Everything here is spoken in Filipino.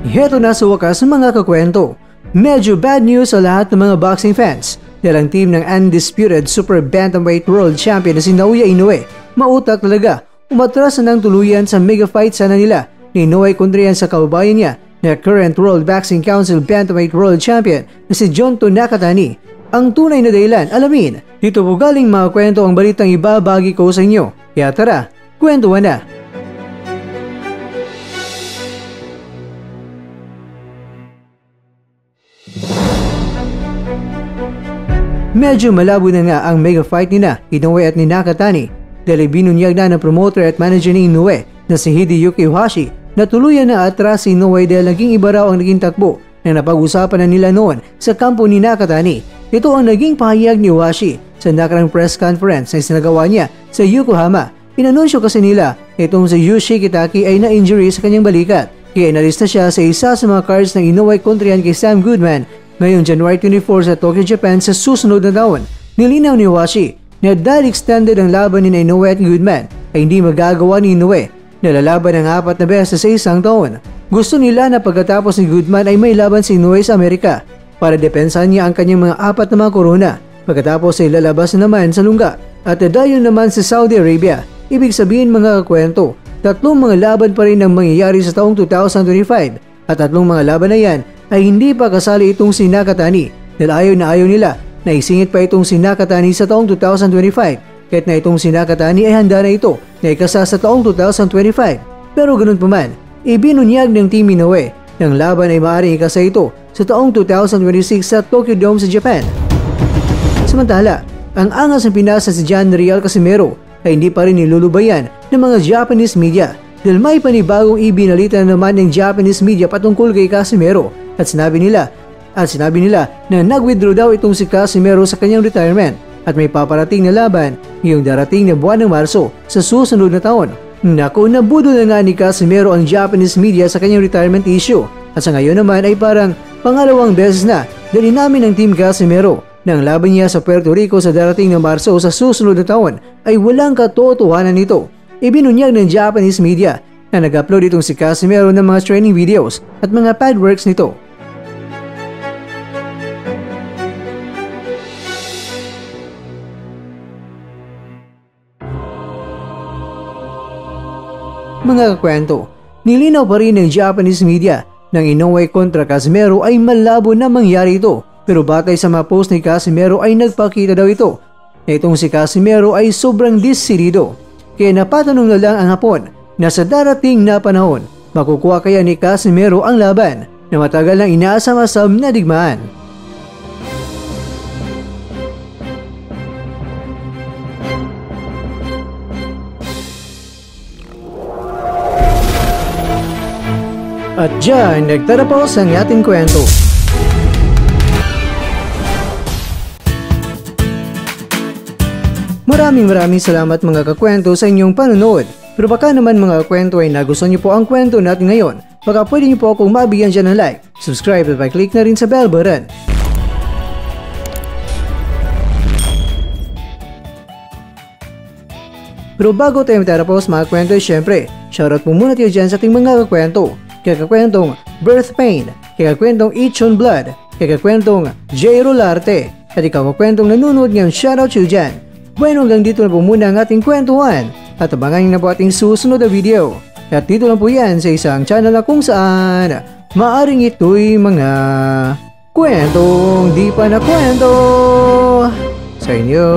Heto na sa wakas mga kakwento. Medyo bad news sa lahat ng mga boxing fans dahil ang team ng undisputed Super Bantamweight World Champion na si Naoya Inoue, mautak talaga, umatras na ng tuluyan sa mega fight sana nila ni Inoue kontra yan sa kababayan niya na current World Boxing Council Bantamweight World Champion na si Junto Nakatani. Ang tunay na dahilan, alamin, dito po galing mga kwento ang balitang ibabagi ko sa inyo. Kaya tara, kwentuhan na! Medyo malabo na nga ang mega fight ni Inoue at ni Nakatani dahil binunyag na ng promoter at manager ni Inoue na si Hideyuki Ohashi na tuluyan na atras si Inoue dahil naging iba raw ang naging takbo na napag-usapan na nila noon sa kampo ni Nakatani. Ito ang naging pahayag ni Ohashi sa nakarang press conference na isinagawa niya sa Yokohama. Inanunsyo kasi nila itong si Yu Shikitaki ay na-injury sa kanyang balikat kaya inalis na siya sa isa sa mga cards ng Inoue kontra yan kay Sam Goodman ngayong January 24 sa Tokyo, Japan sa susunod na taon. Nilinaw ni Ohashi na dahil extended ang laban ni Inoue at Goodman ay hindi magagawa ni Inoue na lalaban ng 4 na beses sa isang taon. Gusto nila na pagkatapos ni Goodman ay may laban si Inoue sa Amerika para depensahan niya ang kanyang mga 4 na mga korona. Pagkatapos ay lalabas naman sa lungga at dadayon naman sa Saudi Arabia. Ibig sabihin mga kakwento, 3 mga laban pa rin ang mangyayari sa taong 2025 at 3 mga laban na yan ay hindi pa kasali itong si Nakatani dahil ayaw nila na isingit pa itong si Nakatani sa taong 2025 kahit na itong si Nakatani ay handa na ito na ikasa sa taong 2025. Pero ganun pa man, ibinunyag ng Team Inoue ng laban ay maaaring ikasa ito sa taong 2026 sa Tokyo Dome sa Japan. Samantala, ang angas ng pinasa si John Riel Casimero ay hindi pa rin nilulubayan ng mga Japanese media dahil may panibagong ibinalita na naman ng Japanese media patungkol kay Casimero at sinabi nila na nag-withdraw daw itong si Casimero sa kanyang retirement at may paparating na laban ngayong darating na buwan ng Marso sa susunod na taon. Naku, nabudol na nga ni Casimero ang Japanese media sa kanyang retirement issue at sa ngayon naman ay parang pangalawang beses na dali namin ng Team Casimero na ang laban niya sa Puerto Rico sa darating na Marso sa susunod na taon ay walang katotohanan nito. Ibinunyag ng Japanese media na nag-upload itong si Casimero ng mga training videos at mga pad works nito. Mga kakwento, nilinaw pa rin ng Japanese media ng Inoue kontra Casimero ay malabo na mangyari ito pero batay sa mga post ni Casimero ay nagpakita daw ito na itong si Casimero ay sobrang desidido. Kaya napatanong na lang ang Hapon na sa darating na panahon makukuha kaya ni Casimero ang laban na matagal nang inaasam-asam na digmaan. At dyan, nagtatapos ang ating kwento. Maraming salamat mga kakwento sa inyong panonood. Pero baka naman mga kakwento ay nagustuhan niyo po ang kwento natin ngayon. Baka pwede niyo po akong mabigyan dyan ng like, subscribe at click na rin sa bell button. Pero bago tayo matapos mga kwento, syempre, shoutout po muna tayo dyan sa ating mga kakwento. Kaya kakwentong Birth Pain, kaya kakwentong Itchon Blood, kaya kakwentong J. Rolarte, at ikaw kakwentong nanonood ngayon, shoutout siya dyan. Bueno, hanggang dito na po muna ang ating kwentuhan at abangan nyo na po ating susunod na video. At dito lang po yan sa isang channel na kung saan maaring ito'y mga kwentong di pa na kwento sa inyo.